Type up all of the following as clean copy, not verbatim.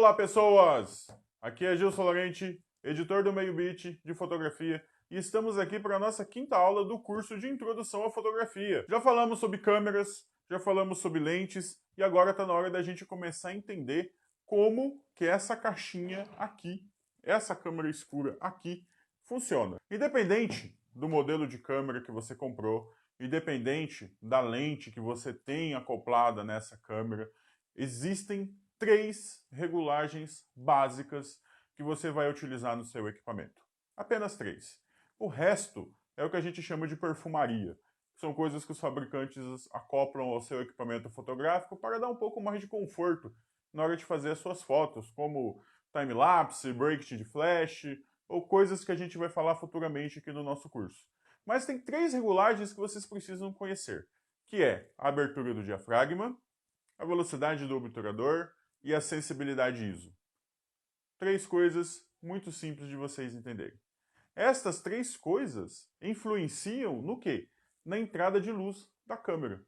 Olá, pessoas! Aqui é Gilson Lorente, editor do Meio Beat de fotografia, e estamos aqui para a nossa quinta aula do curso de Introdução à Fotografia. Já falamos sobre câmeras, já falamos sobre lentes, e agora está na hora da gente começar a entender como que essa caixinha aqui, essa câmera escura aqui, funciona. Independente do modelo de câmera que você comprou, independente da lente que você tem acoplada nessa câmera, existem três regulagens básicas que você vai utilizar no seu equipamento. Apenas três. O resto é o que a gente chama de perfumaria. São coisas que os fabricantes acoplam ao seu equipamento fotográfico para dar um pouco mais de conforto na hora de fazer as suas fotos, como time-lapse, break de flash, ou coisas que a gente vai falar futuramente aqui no nosso curso. Mas tem três regulagens que vocês precisam conhecer, que é a abertura do diafragma, a velocidade do obturador e a sensibilidade ISO. Três coisas muito simples de vocês entenderem. Estas três coisas influenciam no quê? Na entrada de luz da câmera.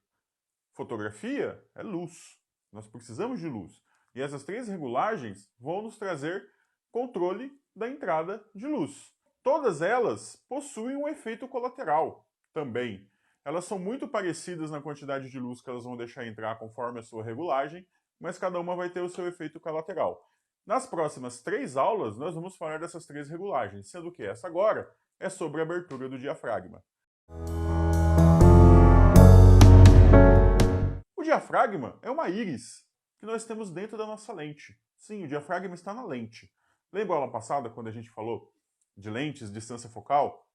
Fotografia é luz. Nós precisamos de luz. E essas três regulagens vão nos trazer controle da entrada de luz. Todas elas possuem um efeito colateral também. Elas são muito parecidas na quantidade de luz que elas vão deixar entrar conforme a sua regulagem, mas cada uma vai ter o seu efeito colateral. Nas próximas três aulas, nós vamos falar dessas três regulagens, sendo que essa agora é sobre a abertura do diafragma. O diafragma é uma íris que nós temos dentro da nossa lente. Sim, o diafragma está na lente. Lembra a aula passada, quando a gente falou de lentes, distância focal,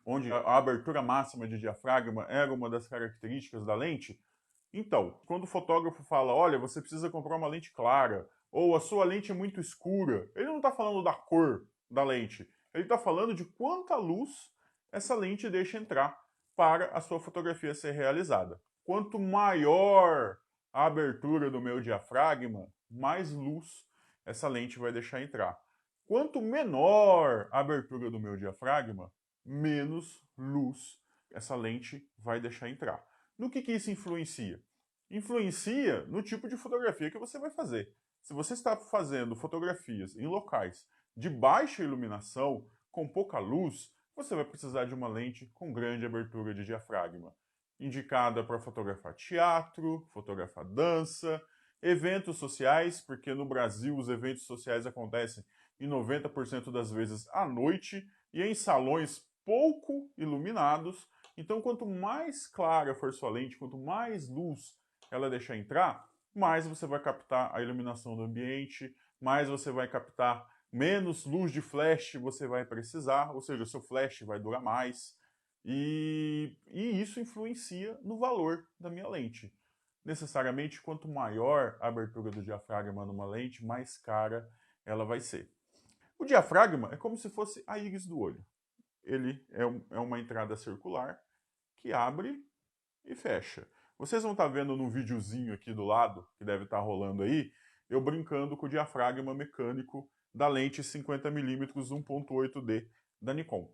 onde a abertura máxima de diafragma era uma das características da lente? Então, quando o fotógrafo fala, olha, você precisa comprar uma lente clara, ou a sua lente é muito escura, ele não está falando da cor da lente, ele está falando de quanta luz essa lente deixa entrar para a sua fotografia ser realizada. Quanto maior a abertura do meu diafragma, mais luz essa lente vai deixar entrar. Quanto menor a abertura do meu diafragma, menos luz essa lente vai deixar entrar. No que isso influencia? Influencia no tipo de fotografia que você vai fazer. Se você está fazendo fotografias em locais de baixa iluminação, com pouca luz, você vai precisar de uma lente com grande abertura de diafragma. Indicada para fotografar teatro, fotografar dança, eventos sociais, porque no Brasil os eventos sociais acontecem em 90% das vezes à noite e em salões pouco iluminados. Então, quanto mais clara for sua lente, quanto mais luz ela deixar entrar, mais você vai captar a iluminação do ambiente, mais você vai captar, menos luz de flash você vai precisar, ou seja, o seu flash vai durar mais. E isso influencia no valor da minha lente. Necessariamente, quanto maior a abertura do diafragma numa lente, mais cara ela vai ser. O diafragma é como se fosse a íris do olho. Ele é uma entrada circular que abre e fecha. Vocês vão estar vendo no videozinho aqui do lado, que deve estar rolando aí, eu brincando com o diafragma mecânico da lente 50mm 1.8D da Nikon.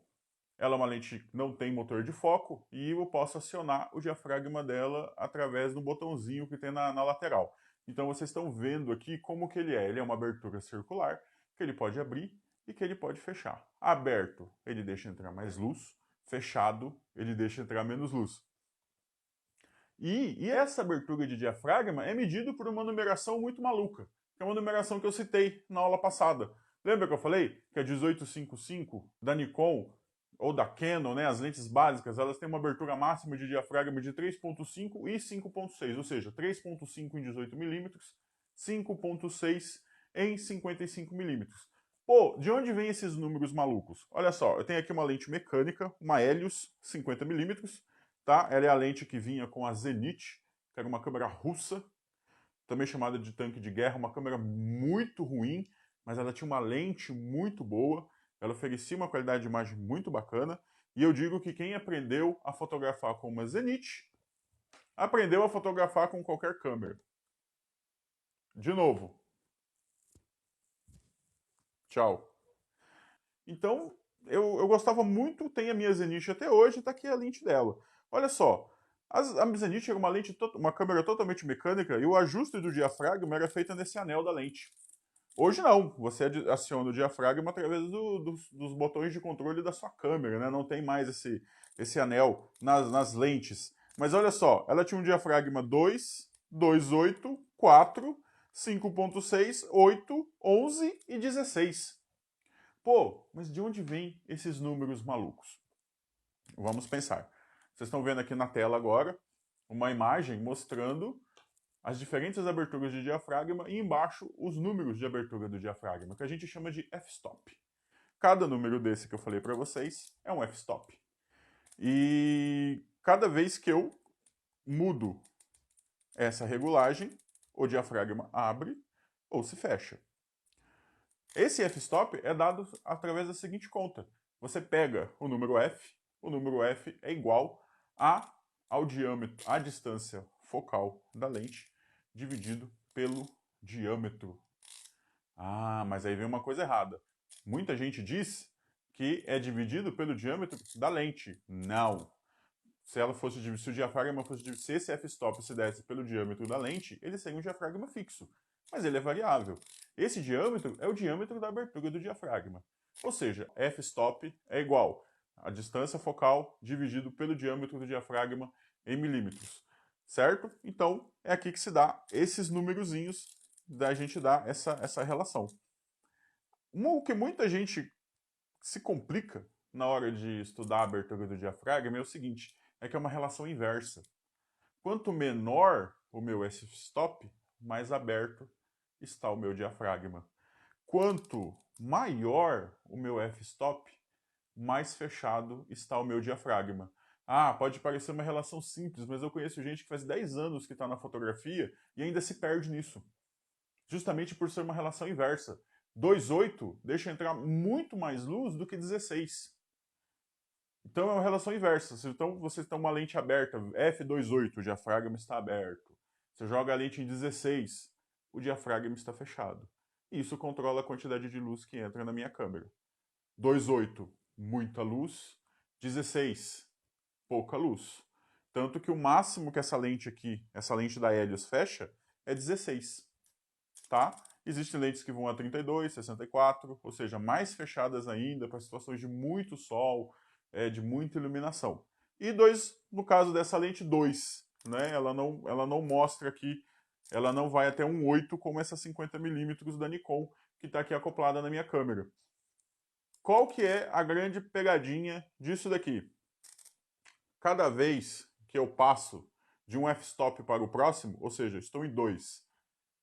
Ela é uma lente que não tem motor de foco e eu posso acionar o diafragma dela através do botãozinho que tem na lateral. Então vocês estão vendo aqui como que ele é. Ele é uma abertura circular que ele pode abrir e que ele pode fechar. Aberto, ele deixa entrar mais luz. Fechado, ele deixa entrar menos luz. E essa abertura de diafragma é medido por uma numeração muito maluca, que é uma numeração que eu citei na aula passada. Lembra que eu falei que a 1855 da Nikon ou da Canon, né, as lentes básicas, elas têm uma abertura máxima de diafragma de 3.5 e 5.6, ou seja, 3.5 em 18mm, 5.6 em 55mm. Pô, de onde vem esses números malucos? Olha só, eu tenho aqui uma lente mecânica, uma Helios 50mm, tá? Ela é a lente que vinha com a Zenit, que era uma câmera russa, também chamada de tanque de guerra, uma câmera muito ruim, mas ela tinha uma lente muito boa, ela oferecia uma qualidade de imagem muito bacana, e eu digo que quem aprendeu a fotografar com uma Zenit, aprendeu a fotografar com qualquer câmera. De novo. Tchau. Então, eu gostava muito, tem a minha Zenit até hoje, tá aqui a lente dela. Olha só, a Zenit era uma câmera totalmente mecânica e o ajuste do diafragma era feito nesse anel da lente. Hoje não, você aciona o diafragma através dos botões de controle da sua câmera, né? Não tem mais esse anel nas lentes. Mas olha só, ela tinha um diafragma 2, 2,8, 4, 5,6, 8, 11 e 16. Pô, mas de onde vêm esses números malucos? Vamos pensar. Vocês estão vendo aqui na tela agora uma imagem mostrando as diferentes aberturas de diafragma e embaixo os números de abertura do diafragma, que a gente chama de f-stop. Cada número desse que eu falei para vocês é um f-stop. E cada vez que eu mudo essa regulagem, o diafragma abre ou se fecha. Esse f-stop é dado através da seguinte conta. Você pega o número f é igual ao diâmetro, à distância focal da lente, dividido pelo diâmetro. Ah, mas aí vem uma coisa errada. Muita gente diz que é dividido pelo diâmetro da lente. Não. Se o diafragma fosse dividido, se esse f-stop se desse pelo diâmetro da lente, ele seria um diafragma fixo. Mas ele é variável. Esse diâmetro é o diâmetro da abertura do diafragma. Ou seja, f-stop é igual a distância focal dividido pelo diâmetro do diafragma em milímetros. Certo? Então, é aqui que se dá esses númerozinhos da gente dar essa relação. O que muita gente se complica na hora de estudar a abertura do diafragma é o seguinte, é que é uma relação inversa. Quanto menor o meu f-stop, mais aberto está o meu diafragma. Quanto maior o meu f-stop, mais fechado está o meu diafragma. Ah, pode parecer uma relação simples, mas eu conheço gente que faz 10 anos que está na fotografia e ainda se perde nisso. Justamente por ser uma relação inversa. 2,8 deixa entrar muito mais luz do que 16. Então é uma relação inversa. Então você tem uma lente aberta, f2,8, o diafragma está aberto. Você joga a lente em 16, o diafragma está fechado. E isso controla a quantidade de luz que entra na minha câmera. 2,8, muita luz. 16, pouca luz. Tanto que o máximo que essa lente aqui, essa lente da Helios fecha, é 16. Tá? Existem lentes que vão a 32, 64, ou seja, mais fechadas ainda para situações de muito sol, de muita iluminação. E no caso dessa lente, 2, né? Ela não mostra aqui, ela não vai até um 8 como essa 50mm da Nikon que está aqui acoplada na minha câmera. Qual que é a grande pegadinha disso daqui? Cada vez que eu passo de um f-stop para o próximo, ou seja, estou em 2,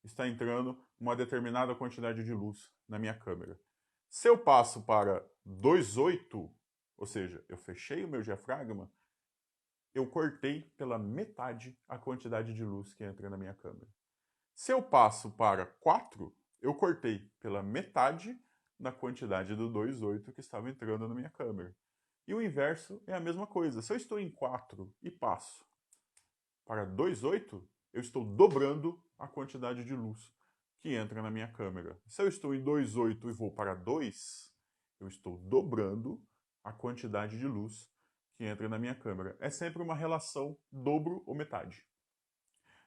está entrando uma determinada quantidade de luz na minha câmera. Se eu passo para 2,8, ou seja, eu fechei o meu diafragma, eu cortei pela metade a quantidade de luz que entra na minha câmera. Se eu passo para 4, eu cortei pela metade da quantidade do 2,8 que estava entrando na minha câmera. E o inverso é a mesma coisa. Se eu estou em 4 e passo para 2,8, eu estou dobrando a quantidade de luz que entra na minha câmera. Se eu estou em 2,8 e vou para 2, eu estou dobrando a quantidade de luz que entra na minha câmera. É sempre uma relação dobro ou metade.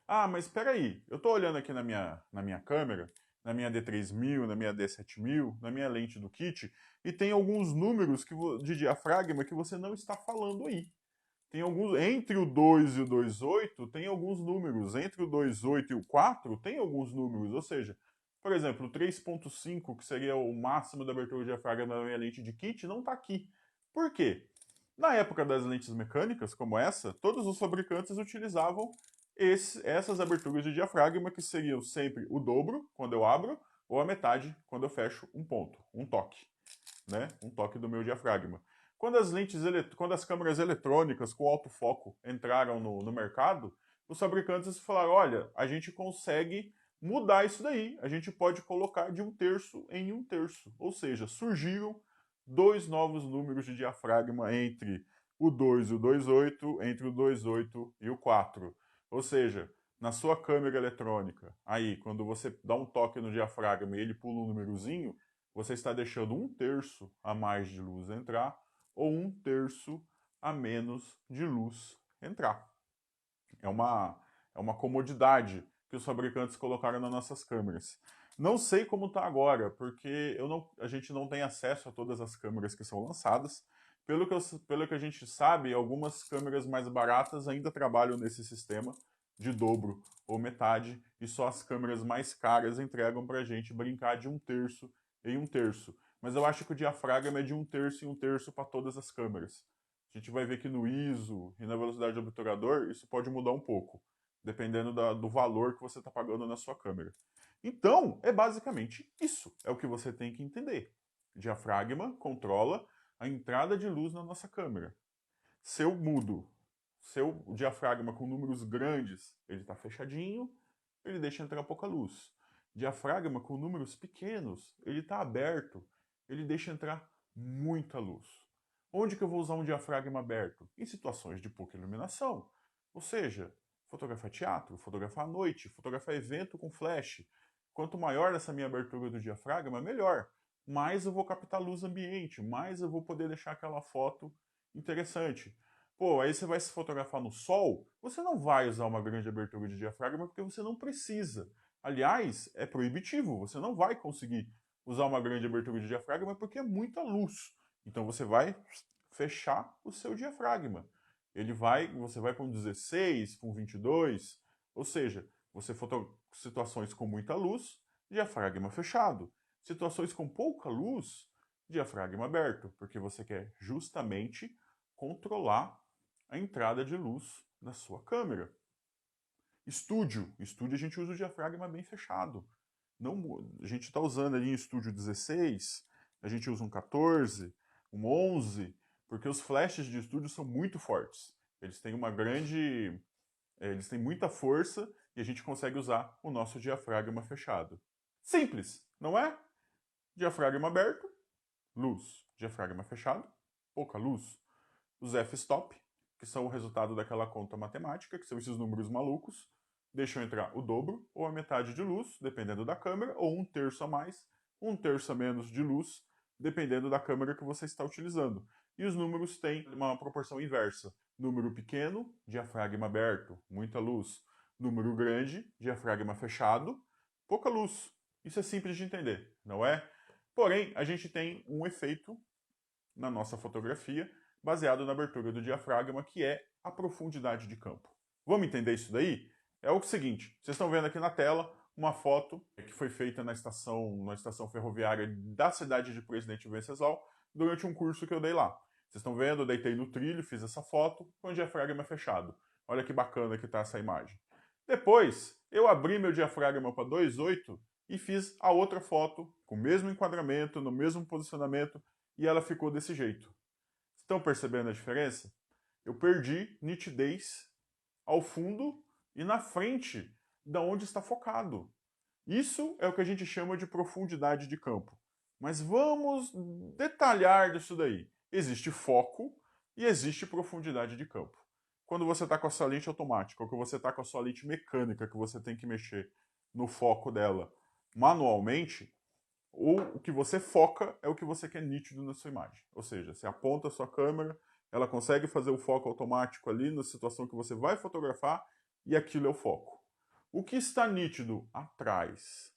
Ah, mas espera aí, eu estou olhando aqui na minha câmera, na minha D3000, na minha D7000, na minha lente do kit, e tem alguns números de diafragma que você não está falando aí. Tem alguns, entre o 2 e o 2,8 tem alguns números, entre o 2,8 e o 4 tem alguns números, ou seja, por exemplo, o 3,5, que seria o máximo da abertura de diafragma da minha lente de kit, não está aqui. Por quê? Na época das lentes mecânicas, como essa, todos os fabricantes utilizavam essas aberturas de diafragma, que seriam sempre o dobro, quando eu abro, ou a metade, quando eu fecho um ponto, um toque, né? Um toque do meu diafragma. Quando as câmeras eletrônicas com alto foco entraram no mercado, os fabricantes falaram, olha, a gente consegue mudar isso daí, a gente pode colocar de 1/3 em 1/3. Ou seja, surgiram dois novos números de diafragma entre o 2 e o 2,8, entre o 2,8 e o 4. Ou seja, na sua câmera eletrônica, aí, quando você dá um toque no diafragma e ele pula um númerozinho, você está deixando 1/3 a mais de luz entrar ou 1/3 a menos de luz entrar. É uma comodidade que os fabricantes colocaram nas nossas câmeras. Não sei como está agora, porque a gente não tem acesso a todas as câmeras que são lançadas. Pelo que a gente sabe, algumas câmeras mais baratas ainda trabalham nesse sistema de dobro ou metade, e só as câmeras mais caras entregam para a gente brincar de 1/3 em 1/3. Mas eu acho que o diafragma é de 1/3 em 1/3 para todas as câmeras. A gente vai ver que no ISO e na velocidade do obturador, isso pode mudar um pouco, dependendo do valor que você está pagando na sua câmera. Então, é basicamente isso. É o que você tem que entender. Diafragma controla a entrada de luz na nossa câmera. Se eu mudo seu diafragma com números grandes, ele está fechadinho, ele deixa entrar pouca luz. Diafragma com números pequenos, ele está aberto, ele deixa entrar muita luz. Onde que eu vou usar um diafragma aberto? Em situações de pouca iluminação. Ou seja, fotografar teatro, fotografar à noite, fotografar evento com flash. Quanto maior essa minha abertura do diafragma, melhor. Mais eu vou captar luz ambiente, mais eu vou poder deixar aquela foto interessante. Pô, aí você vai se fotografar no sol, você não vai usar uma grande abertura de diafragma porque você não precisa. Aliás, é proibitivo, você não vai conseguir usar uma grande abertura de diafragma porque é muita luz. Então você vai fechar o seu diafragma. Você vai com 16, com 22, ou seja, você situações com muita luz, diafragma fechado. Situações com pouca luz, diafragma aberto, porque você quer justamente controlar a entrada de luz na sua câmera. Estúdio a gente usa o diafragma bem fechado. Não, a gente está usando ali em estúdio 16, a gente usa um 14, um 11, porque os flashes de estúdio são muito fortes. Eles têm eles têm muita força e a gente consegue usar o nosso diafragma fechado. Simples, não é? Diafragma aberto, luz. Diafragma fechado, pouca luz. Os f-stop, que são o resultado daquela conta matemática, que são esses números malucos, deixam entrar o dobro ou a metade de luz, dependendo da câmera, ou 1/3 a mais, 1/3 a menos de luz, dependendo da câmera que você está utilizando. E os números têm uma proporção inversa. Número pequeno, diafragma aberto, muita luz. Número grande, diafragma fechado, pouca luz. Isso é simples de entender, não é? Porém, a gente tem um efeito na nossa fotografia baseado na abertura do diafragma, que é a profundidade de campo. Vamos entender isso daí? É o seguinte, vocês estão vendo aqui na tela uma foto que foi feita na estação ferroviária da cidade de Presidente Venceslau durante um curso que eu dei lá. Vocês estão vendo, eu deitei no trilho, fiz essa foto com o diafragma fechado. Olha que bacana que está essa imagem. Depois, eu abri meu diafragma para 2.8 e fiz a outra foto com o mesmo enquadramento, no mesmo posicionamento, e ela ficou desse jeito. Estão percebendo a diferença? Eu perdi nitidez ao fundo e na frente da onde está focado. Isso é o que a gente chama de profundidade de campo. Mas vamos detalhar disso daí. Existe foco e existe profundidade de campo. Quando você está com a sua lente automática ou que você está com a sua lente mecânica, que você tem que mexer no foco dela manualmente, ou o que você foca é o que você quer nítido na sua imagem. Ou seja, você aponta a sua câmera, ela consegue fazer o foco automático ali na situação que você vai fotografar e aquilo é o foco. O que está nítido atrás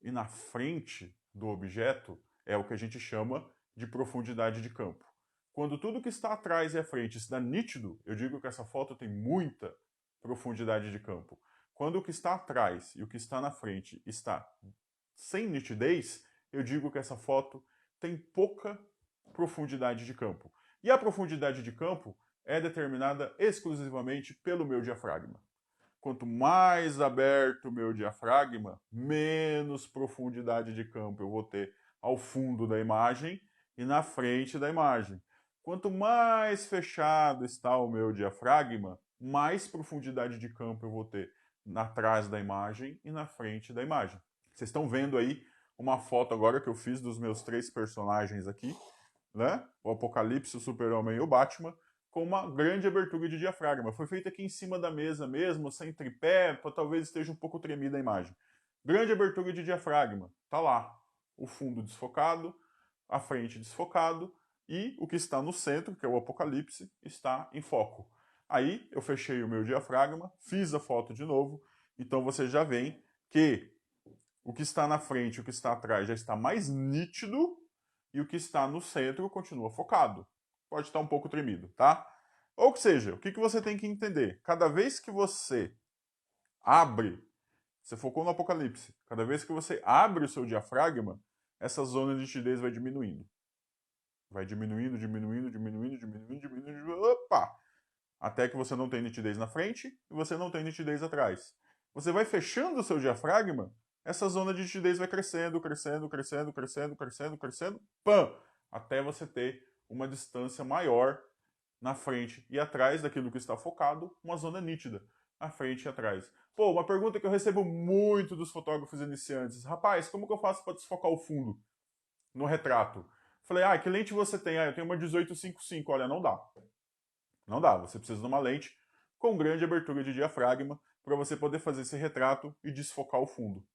e na frente do objeto é o que a gente chama de profundidade de campo. Quando tudo que está atrás e à frente está nítido, eu digo que essa foto tem muita profundidade de campo. Quando o que está atrás e o que está na frente está sem nitidez, eu digo que essa foto tem pouca profundidade de campo. E a profundidade de campo é determinada exclusivamente pelo meu diafragma. Quanto mais aberto o meu diafragma, menos profundidade de campo eu vou ter ao fundo da imagem e na frente da imagem. Quanto mais fechado está o meu diafragma, mais profundidade de campo eu vou ter atrás da imagem e na frente da imagem. Vocês estão vendo aí uma foto agora que eu fiz dos meus 3 personagens aqui, né? O Apocalipse, o Super-Homem e o Batman, com uma grande abertura de diafragma. Foi feita aqui em cima da mesa mesmo, sem tripé, para talvez esteja um pouco tremida a imagem. Grande abertura de diafragma, tá lá. O fundo desfocado, a frente desfocado e o que está no centro, que é o Apocalipse, está em foco. Aí eu fechei o meu diafragma, fiz a foto de novo Então você já vê que o que está na frente e o que está atrás já está mais nítido e o que está no centro continua focado. Pode estar um pouco tremido, tá? Ou seja, o que você tem que entender? Cada vez que você abre, você focou no Apocalipse, cada vez que você abre o seu diafragma, essa zona de nitidez vai diminuindo. Vai diminuindo, diminuindo, diminuindo, diminuindo, diminuindo, opa! Até que você não tem nitidez na frente e você não tem nitidez atrás. Você vai fechando o seu diafragma, essa zona de nitidez vai crescendo, crescendo, crescendo, crescendo, crescendo, crescendo, pam! Até você ter uma distância maior na frente e atrás daquilo que está focado, uma zona nítida, na frente e atrás. Pô, uma pergunta que eu recebo muito dos fotógrafos iniciantes. Rapaz, como que eu faço para desfocar o fundo no retrato? Falei, que lente você tem? Eu tenho uma 18-55. Olha, não dá. Não dá, você precisa de uma lente com grande abertura de diafragma para você poder fazer esse retrato e desfocar o fundo.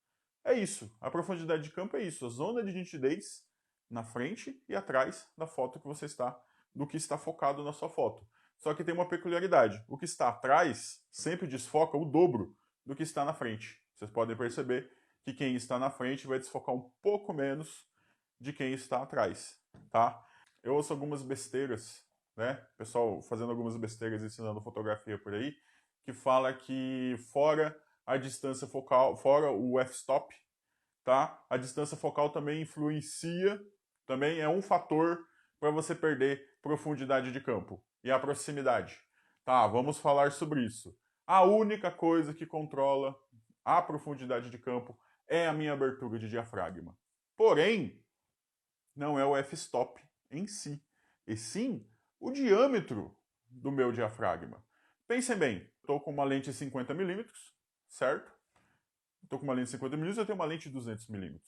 É isso, a profundidade de campo é isso, a zona de nitidez na frente e atrás da foto que você está, do que está focado na sua foto. Só que tem uma peculiaridade, o que está atrás sempre desfoca o dobro do que está na frente. Vocês podem perceber que quem está na frente vai desfocar um pouco menos de quem está atrás, tá? Eu ouço algumas besteiras, né? Pessoal fazendo algumas besteiras ensinando fotografia por aí, que fala que fora a distância focal, fora o f-stop, tá? A distância focal também influencia, também é um fator para você perder profundidade de campo e a proximidade. Tá, vamos falar sobre isso. A única coisa que controla a profundidade de campo é a minha abertura de diafragma. Porém, não é o f-stop em si, e sim o diâmetro do meu diafragma. Pensem bem, estou com uma lente de 50mm, certo? Estou com uma lente de 50mm, eu tenho uma lente de 200mm.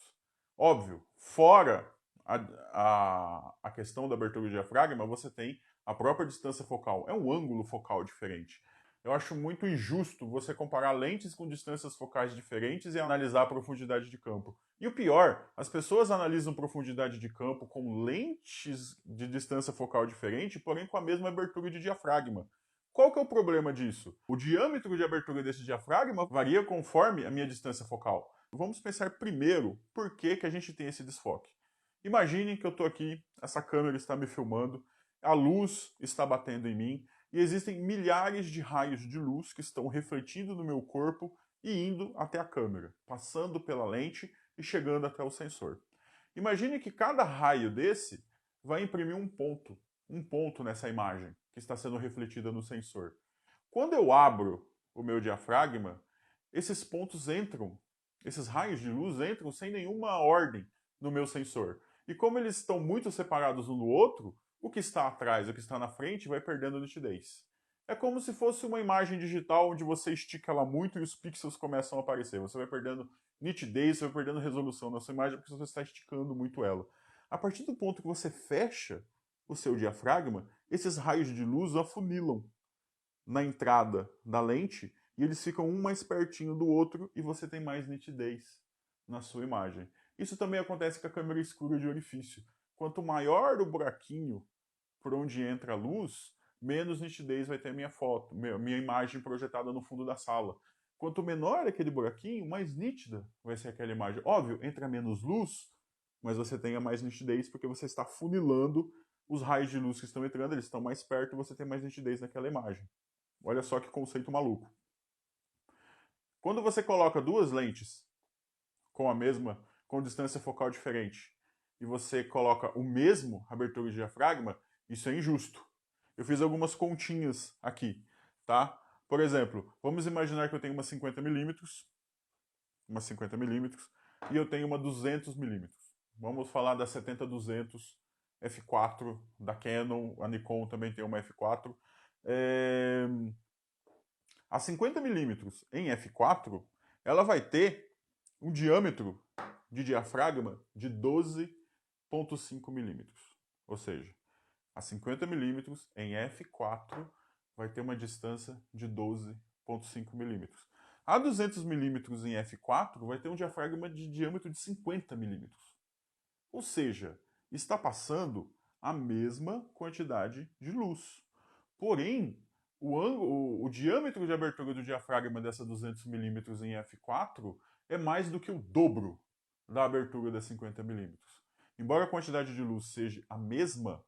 Óbvio, fora a questão da abertura do diafragma, você tem a própria distância focal. É um ângulo focal diferente. Eu acho muito injusto você comparar lentes com distâncias focais diferentes e analisar a profundidade de campo. E o pior, as pessoas analisam profundidade de campo com lentes de distância focal diferente, porém com a mesma abertura de diafragma. Qual que é o problema disso? O diâmetro de abertura desse diafragma varia conforme a minha distância focal. Vamos pensar primeiro por que a gente tem esse desfoque. Imaginem que eu estou aqui, essa câmera está me filmando, a luz está batendo em mim e existem milhares de raios de luz que estão refletindo no meu corpo e indo até a câmera, passando pela lente e chegando até o sensor. Imagine que cada raio desse vai imprimir um ponto nessa imagem que está sendo refletida no sensor. Quando eu abro o meu diafragma, esses pontos entram, esses raios de luz entram sem nenhuma ordem no meu sensor. E como eles estão muito separados um do outro, o que está atrás e o que está na frente vai perdendo nitidez. É como se fosse uma imagem digital onde você estica ela muito e os pixels começam a aparecer. Você vai perdendo nitidez, você vai perdendo resolução na sua imagem porque você está esticando muito ela. A partir do ponto que você fecha o seu diafragma, esses raios de luz afunilam na entrada da lente e eles ficam um mais pertinho do outro e você tem mais nitidez na sua imagem. Isso também acontece com a câmera escura de orifício. Quanto maior o buraquinho por onde entra a luz, menos nitidez vai ter a minha foto, minha imagem projetada no fundo da sala. Quanto menor aquele buraquinho, mais nítida vai ser aquela imagem. Óbvio, entra menos luz, mas você tenha mais nitidez porque você está funilando os raios de luz que estão entrando, eles estão mais perto e você tem mais nitidez naquela imagem. Olha só que conceito maluco. Quando você coloca duas lentes com distância focal diferente, e você coloca o mesmo abertura de diafragma, isso é injusto. Eu fiz algumas continhas aqui, tá? Por exemplo, vamos imaginar que eu tenho uma 50mm, e eu tenho uma 200mm. Vamos falar da 70-200 f4 da Canon, a Nikon também tem uma f4. A 50mm em f4, ela vai ter um diâmetro de diafragma de 12,5 milímetros. Ou seja, a 50mm em f4 vai ter uma distância de 12,5 milímetros. A 200mm em f4 vai ter um diafragma de diâmetro de 50 milímetros. Ou seja, está passando a mesma quantidade de luz. Porém, o diâmetro de abertura do diafragma dessa 200mm em f4 é mais do que o dobro da abertura da 50mm. Embora a quantidade de luz seja a mesma,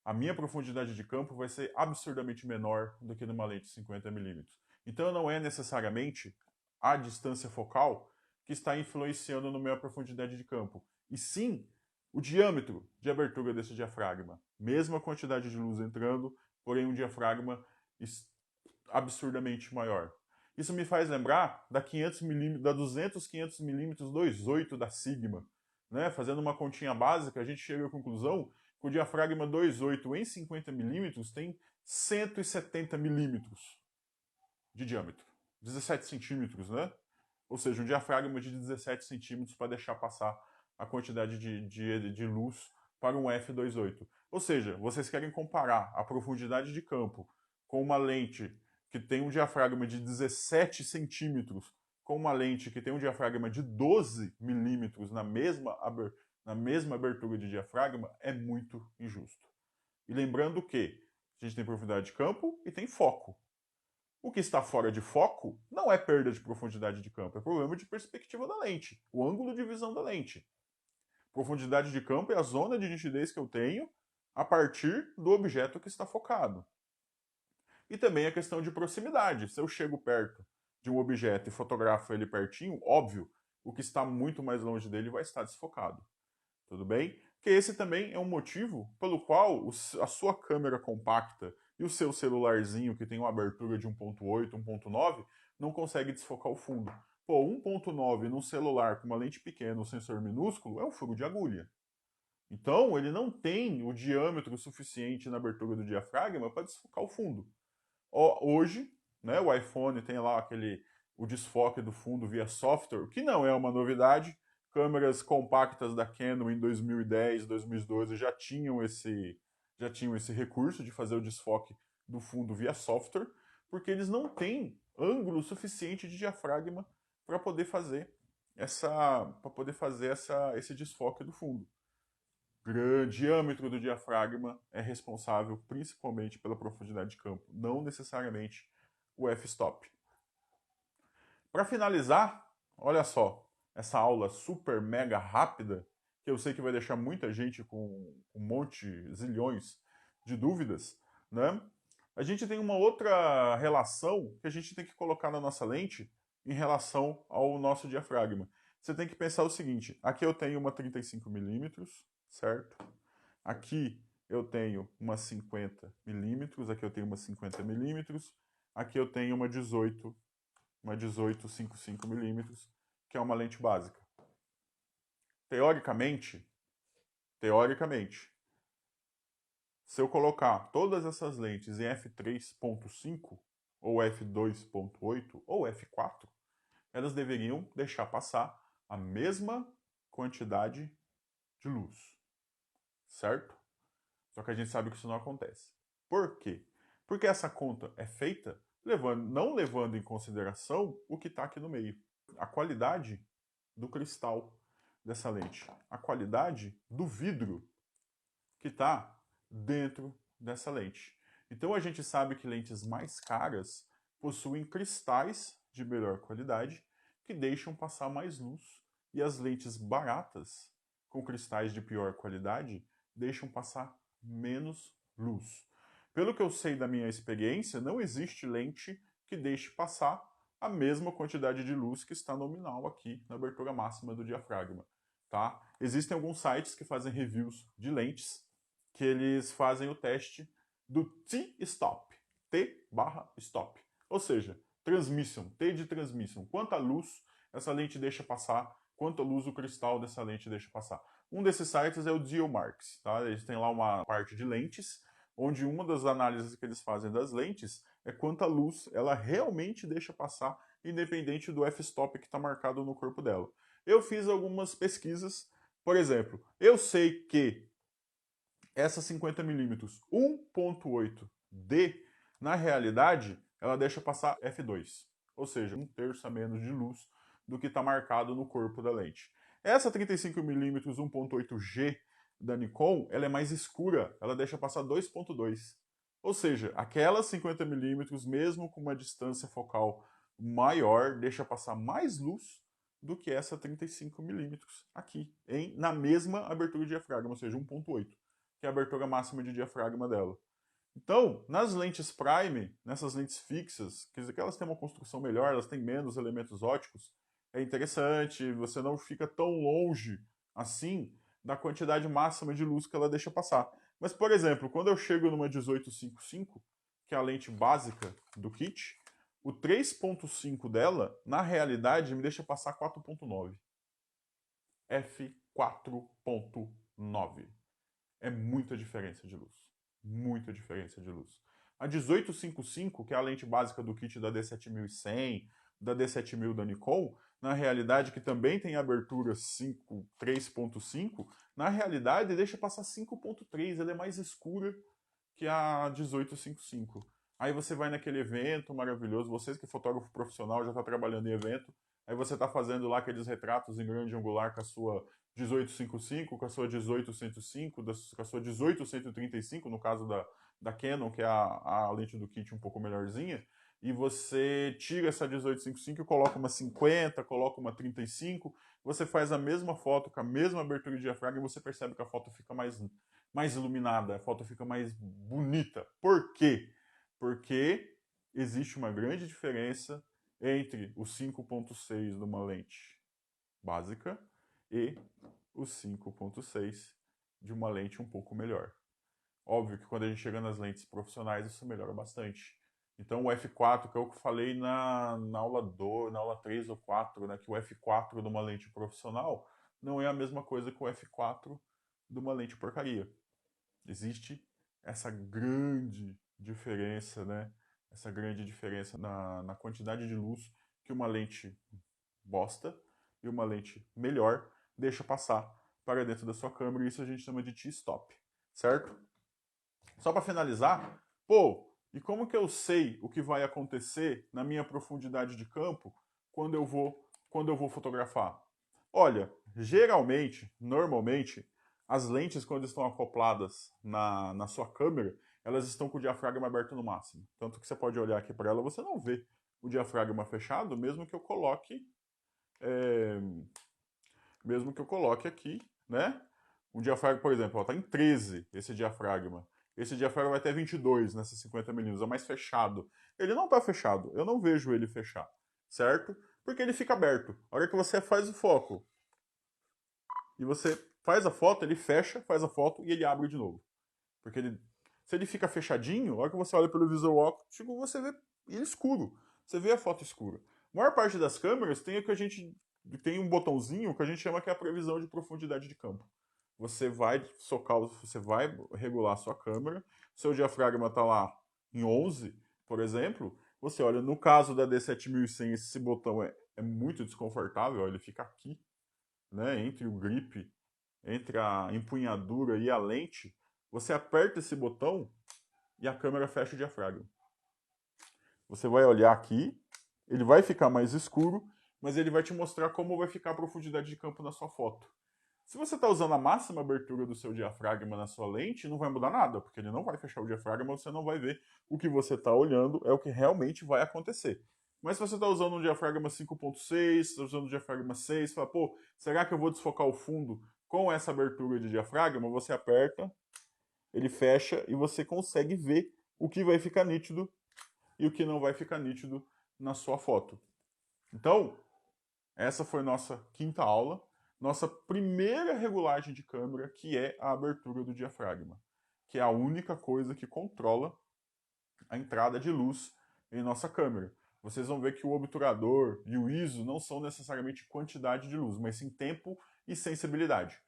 a minha profundidade de campo vai ser absurdamente menor do que numa lente 50mm. Então não é necessariamente a distância focal que está influenciando na minha profundidade de campo, e sim o diâmetro de abertura desse diafragma. Mesma quantidade de luz entrando, porém um diafragma absurdamente maior. Isso me faz lembrar da 500mm, da 200-500mm 2.8 da Sigma. Né? Fazendo uma continha básica, a gente chega à conclusão que o diafragma 2.8 em 50mm tem 170mm de diâmetro. 17 centímetros, né? Ou seja, um diafragma de 17 centímetros para deixar passar a quantidade de luz para um f2.8. Ou seja, vocês querem comparar a profundidade de campo com uma lente que tem um diafragma de 17 centímetros com uma lente que tem um diafragma de 12 milímetros na mesma abertura de diafragma, é muito injusto. E lembrando que a gente tem profundidade de campo e tem foco. O que está fora de foco não é perda de profundidade de campo, é problema de perspectiva da lente, o ângulo de visão da lente. Profundidade de campo é a zona de nitidez que eu tenho a partir do objeto que está focado. E também a questão de proximidade. Se eu chego perto de um objeto e fotografo ele pertinho, óbvio, o que está muito mais longe dele vai estar desfocado. Tudo bem? Que esse também é um motivo pelo qual a sua câmera compacta e o seu celularzinho, que tem uma abertura de 1.8, 1.9, não consegue desfocar o fundo. Pô, 1.9 num celular com uma lente pequena, um sensor minúsculo, é um furo de agulha. Então, ele não tem o diâmetro suficiente na abertura do diafragma para desfocar o fundo. Hoje, né, o iPhone tem lá o desfoque do fundo via software, que não é uma novidade. Câmeras compactas da Canon em 2010, 2012 já tinham esse recurso de fazer o desfoque do fundo via software, porque eles não têm ângulo suficiente de diafragma para poder fazer esse desfoque do fundo. O diâmetro do diafragma é responsável principalmente pela profundidade de campo, não necessariamente o f-stop. Para finalizar, olha só, essa aula super mega rápida, que eu sei que vai deixar muita gente com um monte, zilhões de dúvidas, né? A gente tem uma outra relação que a gente tem que colocar na nossa lente em relação ao nosso diafragma. Você tem que pensar o seguinte, aqui eu tenho uma 35mm, certo? Aqui eu tenho uma 50mm, aqui eu tenho uma 50mm, aqui eu tenho uma 18-55mm, que é uma lente básica. Teoricamente, se eu colocar todas essas lentes em f3.5, ou f2.8, ou f4, elas deveriam deixar passar a mesma quantidade de luz, certo? Só que a gente sabe que isso não acontece. Por quê? Porque essa conta é feita não levando em consideração o que está aqui no meio. A qualidade do cristal dessa lente. A qualidade do vidro que está dentro dessa lente. Então a gente sabe que lentes mais caras possuem cristais de melhor qualidade que deixam passar mais luz. E as lentes baratas, com cristais de pior qualidade, deixam passar menos luz. Pelo que eu sei da minha experiência, não existe lente que deixe passar a mesma quantidade de luz que está nominal aqui na abertura máxima do diafragma. Tá? Existem alguns sites que fazem reviews de lentes que eles fazem o teste do T-stop, T/stop. Ou seja, transmission, T de transmission. Quanta luz essa lente deixa passar, quanta luz o cristal dessa lente deixa passar. Um desses sites é o Geomarks, tá? Eles têm lá uma parte de lentes, onde uma das análises que eles fazem das lentes é quanta luz ela realmente deixa passar, independente do f-stop que está marcado no corpo dela. Eu fiz algumas pesquisas, por exemplo, eu sei que essa 50mm 1.8D, na realidade, ela deixa passar f2, ou seja, 1/3 a menos de luz do que está marcado no corpo da lente. Essa 35mm 1.8G da Nikon, ela é mais escura, ela deixa passar 2.2. Ou seja, aquelas 50mm, mesmo com uma distância focal maior, deixa passar mais luz do que essa 35mm aqui, na mesma abertura de diafragma, ou seja, 1.8, que é a abertura máxima de diafragma dela. Então, nas lentes prime, nessas lentes fixas, quer dizer que elas têm uma construção melhor, elas têm menos elementos ópticos, é interessante, você não fica tão longe assim da quantidade máxima de luz que ela deixa passar. Mas, por exemplo, quando eu chego numa 1855, que é a lente básica do kit, o 3.5 dela, na realidade, me deixa passar 4.9. f4.9. É muita diferença de luz. Muita diferença de luz. A 1855, que é a lente básica do kit da D7100, da D7000 da Nikon, na realidade, que também tem abertura 3.5, na realidade deixa passar 5.3, ela é mais escura que a 1855. Aí você vai naquele evento maravilhoso, vocês que é fotógrafo profissional, já está trabalhando em evento, aí você está fazendo lá aqueles retratos em grande angular com a sua 1855, com a sua 18105, com a sua 18135, no caso da Canon, que é a lente do kit um pouco melhorzinha, e você tira essa 1855 e coloca uma 50, coloca uma 35, você faz a mesma foto com a mesma abertura de diafragma e você percebe que a foto fica mais iluminada, a foto fica mais bonita. Por quê? Porque existe uma grande diferença entre o 5.6 de uma lente básica e o 5.6 de uma lente um pouco melhor. Óbvio que quando a gente chega nas lentes profissionais isso melhora bastante. Então o F4, que é o que eu falei na aula 2, na aula 3 ou 4, né, que o F4 de uma lente profissional não é a mesma coisa que o F4 de uma lente porcaria. Existe essa grande diferença, né? Essa grande diferença na quantidade de luz que uma lente bosta e uma lente melhor deixa passar para dentro da sua câmera, e isso a gente chama de T-stop, certo? Só para finalizar, e como que eu sei o que vai acontecer na minha profundidade de campo quando eu vou fotografar? Olha, geralmente, normalmente, as lentes, quando estão acopladas na sua câmera, elas estão com o diafragma aberto no máximo. Tanto que você pode olhar aqui para ela, você não vê o diafragma fechado, mesmo que eu coloque aqui, né? Um diafragma, por exemplo, está em 13 esse diafragma. Esse diafragma vai até 22 nessas 50mm, é mais fechado. Ele não está fechado, eu não vejo ele fechar, certo? Porque ele fica aberto. A hora que você faz o foco e você faz a foto, ele fecha, faz a foto e ele abre de novo. Porque se ele fica fechadinho, a hora que você olha pelo visor óptico, você vê ele escuro. Você vê a foto escura. A maior parte das câmeras tem tem um botãozinho que a gente chama que é a previsão de profundidade de campo. Você vai você vai regular a sua câmera, seu diafragma está lá em 11, por exemplo, você olha, no caso da D7100, esse botão é muito desconfortável, ó, ele fica aqui, né, entre o grip, entre a empunhadura e a lente, você aperta esse botão e a câmera fecha o diafragma. Você vai olhar aqui, ele vai ficar mais escuro, mas ele vai te mostrar como vai ficar a profundidade de campo na sua foto. Se você está usando a máxima abertura do seu diafragma na sua lente, não vai mudar nada, porque ele não vai fechar o diafragma, você não vai ver o que você está olhando, é o que realmente vai acontecer. Mas se você está usando um diafragma 5.6, está usando um diafragma 6, fala, será que eu vou desfocar o fundo com essa abertura de diafragma? Você aperta, ele fecha e você consegue ver o que vai ficar nítido e o que não vai ficar nítido na sua foto. Então, essa foi nossa quinta aula, nossa primeira regulagem de câmera, que é a abertura do diafragma, que é a única coisa que controla a entrada de luz em nossa câmera. Vocês vão ver que o obturador e o ISO não são necessariamente quantidade de luz, mas sim tempo e sensibilidade.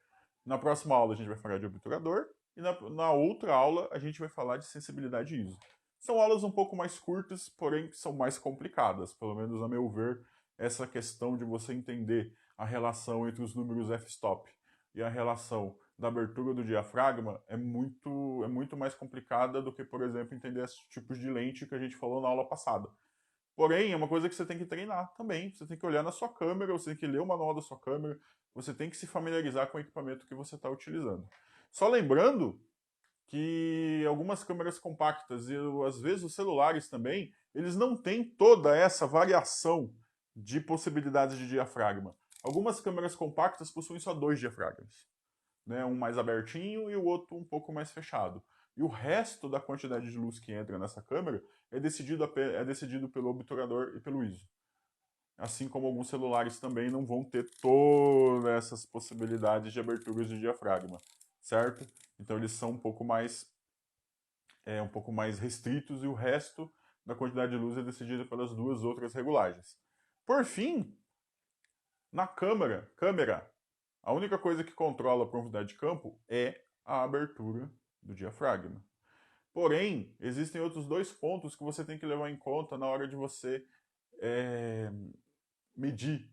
Na próxima aula a gente vai falar de obturador e na outra aula a gente vai falar de sensibilidade ISO. São aulas um pouco mais curtas, porém são mais complicadas, pelo menos a meu ver, essa questão de você entender a relação entre os números f-stop e a relação da abertura do diafragma é muito mais complicada do que, por exemplo, entender esses tipos de lente que a gente falou na aula passada. Porém, é uma coisa que você tem que treinar também. Você tem que olhar na sua câmera, você tem que ler o manual da sua câmera, você tem que se familiarizar com o equipamento que você está utilizando. Só lembrando que algumas câmeras compactas e às vezes os celulares também, eles não têm toda essa variação de possibilidades de diafragma. Algumas câmeras compactas possuem só 2 diafragmas, né? Um mais abertinho e o outro um pouco mais fechado. E o resto da quantidade de luz que entra nessa câmera é decidido pelo obturador e pelo ISO. Assim como alguns celulares também não vão ter todas essas possibilidades de aberturas de diafragma, certo? Então eles são um pouco mais restritos e o resto da quantidade de luz é decidido pelas duas outras regulagens. Por fim, na câmera, a única coisa que controla a profundidade de campo é a abertura do diafragma. Porém, existem outros 2 pontos que você tem que levar em conta na hora de você medir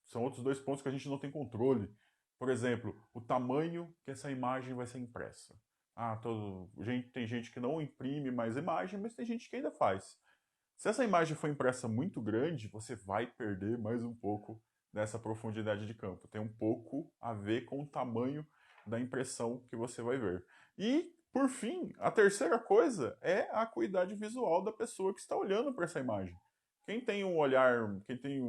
São outros 2 pontos que a gente não tem controle. Por exemplo, o tamanho que essa imagem vai ser impressa. Tem gente que não imprime mais imagem, mas tem gente que ainda faz. Se essa imagem for impressa muito grande, você vai perder mais um pouco dessa profundidade de campo. Tem um pouco a ver com o tamanho da impressão que você vai ver. E, por fim, a terceira coisa é a acuidade visual da pessoa que está olhando para essa imagem. Quem tem um olhar, quem tem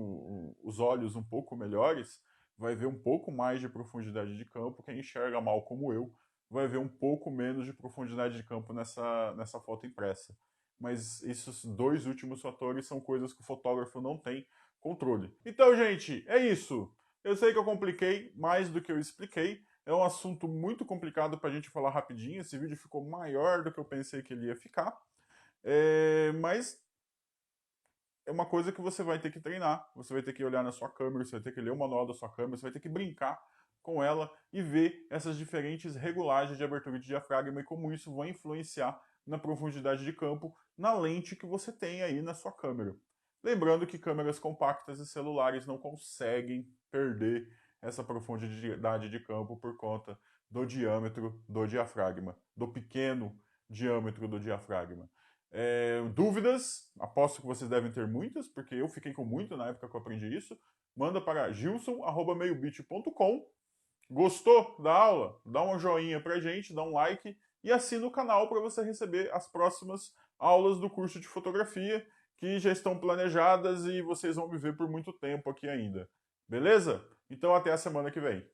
os olhos um pouco melhores, vai ver um pouco mais de profundidade de campo. Quem enxerga mal, como eu, vai ver um pouco menos de profundidade de campo nessa foto impressa. Mas esses 2 últimos fatores são coisas que o fotógrafo não tem controle. Então, gente, é isso. Eu sei que eu compliquei mais do que eu expliquei. É um assunto muito complicado para a gente falar rapidinho. Esse vídeo ficou maior do que eu pensei que ele ia ficar. Mas é uma coisa que você vai ter que treinar. Você vai ter que olhar na sua câmera, você vai ter que ler o manual da sua câmera, você vai ter que brincar com ela e ver essas diferentes regulagens de abertura de diafragma e como isso vai influenciar na profundidade de campo na lente que você tem aí na sua câmera. Lembrando que câmeras compactas e celulares não conseguem perder essa profundidade de campo por conta do diâmetro do diafragma, do pequeno diâmetro do diafragma. Dúvidas? Aposto que vocês devem ter muitas, porque eu fiquei com muito na época que eu aprendi isso. Manda para gilson@meiobit.com. Gostou da aula? Dá um joinha pra gente, dá um like e assina o canal para você receber as próximas aulas do curso de fotografia que já estão planejadas e vocês vão me ver por muito tempo aqui ainda. Beleza? Então até a semana que vem.